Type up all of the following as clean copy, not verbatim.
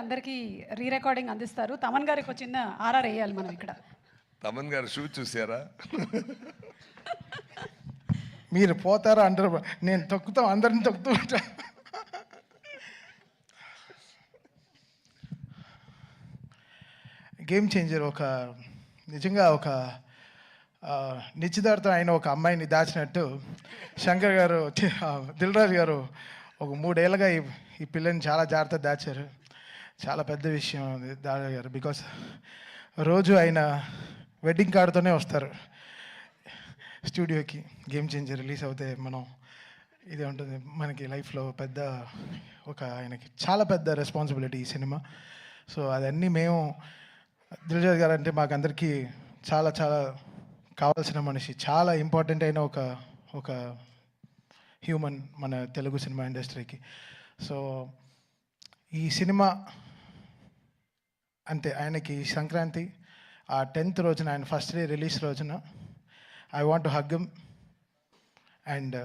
అందరికీ re recording అందిస్తారు. తమన్ గారికి ఒక చిన్న ఆర్ఆర్ వేయాలి మనం ఇక్కడ. తమన్ గారు షూ చూసారా? మీరు పోతారా అంటారు, నేను తొక్కుతాం, అందరిని తొక్కుతూ ఉంటా. గేమ్ చేంజర్ నిజంగా ఒక నిశ్చితార్థం అయిన ఒక అమ్మాయిని దాచినట్టు శంకర్ గారు, దిల్ రాజు గారు ఒక 3 ఏళ్ళుగా ఈ పిల్లని చాలా జాగ్రత్తగా దాచారు. చాలా పెద్ద విషయం దాదా గారు. బికాస్ రోజు ఆయన వెడ్డింగ్ కార్డుతోనే వస్తారు స్టూడియోకి. గేమ్ చేంజర్ రిలీజ్ అవుతే మనం ఇదే ఉంటుంది మనకి లైఫ్లో పెద్ద ఆయనకి చాలా పెద్ద రెస్పాన్సిబిలిటీ ఈ సినిమా. సో అదన్నీ మేము దిల్రాజు గారు అంటే మాకందరికీ చాలా చాలా కావాల్సిన మనిషి, చాలా ఇంపార్టెంట్ అయిన ఒక హ్యూమన్ మన తెలుగు సినిమా ఇండస్ట్రీకి. సో ఈ సినిమా అంతే ఆయనకి సంక్రాంతి ఆ 10th రోజున, ఆయన ఫస్ట్ డే రిలీజ్ రోజున I want to hug him and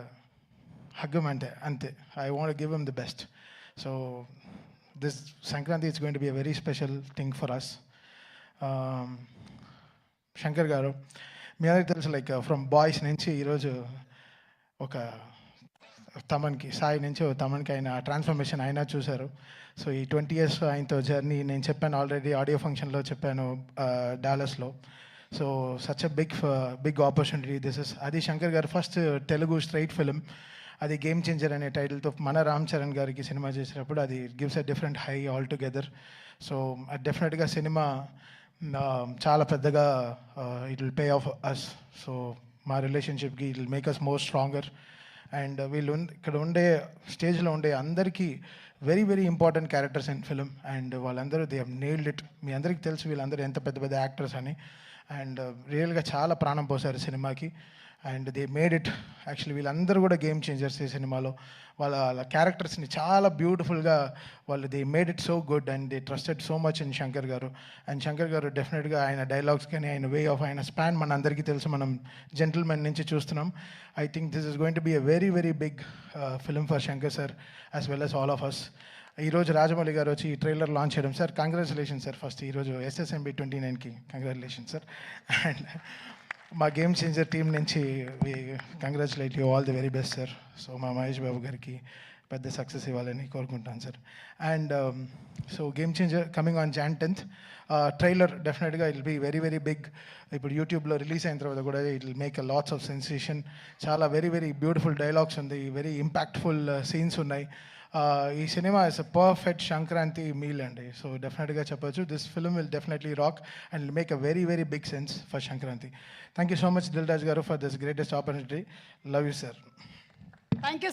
అంతే I want give him the best. So this Sankranti it's going to be a very special thing for us. Shankar garu మీ అందరికీ తెలుసు, లైక్ ఫ్రమ్ బాయ్స్ నుంచి ఈరోజు ఒక తమన్కి, సాయి నుంచి తమన్కి ఆయన ట్రాన్స్ఫర్మేషన్ అయినా చూశారు. సో ఈ 20 years ఆయనతో జర్నీ నేను చెప్పాను ఆల్రెడీ, ఆడియో ఫంక్షన్లో చెప్పాను డాలస్లో. So such a big opportunity this is. అది Shankar garu first Telugu straight film, అది గేమ్ చేంజర్ అనే టైటిల్తో మన రామ్ చరణ్ గారికి సినిమా చేసినప్పుడు అది gives a different high altogether. So డెఫినెట్గా సినిమా చాలా పెద్దగా it will pay off us. So మా రిలేషన్షిప్కి it will make us more stronger. And ఇక్కడ స్టేజ్లో ఉండే అందరికీ very very important characters in film. And వాళ్ళందరూ దే హ్యావ్ నెయిల్డ్ ఇట్. మీ అందరికీ తెలుసు వీళ్ళందరూ ఎంత పెద్ద పెద్ద యాక్టర్స్ అని. అండ్ రియల్గా చాలా ప్రాణం పోసారు సినిమాకి. And they made it. Actually వీళ్ళందరూ కూడా గేమ్ చేంజర్స్ ఈ సినిమాలో. వాళ్ళ క్యారెక్టర్స్ని చాలా బ్యూటిఫుల్గా they made it so good. And they trusted so much in Shankar గారు. అండ్ శంకర్ గారు డెఫినెట్గా ఆయన డైలాగ్స్ కానీ ఆయన వే ఆఫ్ ఆయన స్పాన్ మన అందరికీ తెలుసు, మనం జెంటిల్మెన్ నుంచి చూస్తున్నాం. I think this is going to be a very very big film for Shankar sir as well as all of us. ఈరోజు రాజమౌళి గారు వచ్చి ఈ ట్రైలర్ లాంచ్ చేయడం, సార్ కంగ్రాచులేషన్ సార్. ఫస్ట్ ఈరోజు SSMB 29కి కంగ్రాచులేషన్ సార్. అండ్ మా Game Changer team నుంచి we congratulate you all the very best sir. So మా మహేష్ బాబు గారికి పెద్ద సక్సెస్ ఇవ్వాలని కోరుకుంటాను సార్. And so Game changer coming on Jan 10th. Trailer డెఫినెట్గా it will be very very big. ఇప్పుడు యూట్యూబ్లో రిలీజ్ అయిన తర్వాత కూడా ఇట్ విల్ మేక్ అ లాట్స్ ఆఫ్ సెన్సేషన్. చాలా వెరీ వెరీ బ్యూటిఫుల్ డైలాగ్స్ ఉంది, వెరీ ఇంపాక్ట్ఫుల్ సీన్స్ ఉన్నాయి. ఈ సినిమా is a perfect Sankranti meal అండి. సో డెఫినెట్గా చెప్పొచ్చు this film will definitely rock and will make a very very big sense for Sankranti. Thank you so much Dil Raju garu for this greatest opportunity. Love you sir. Thank you.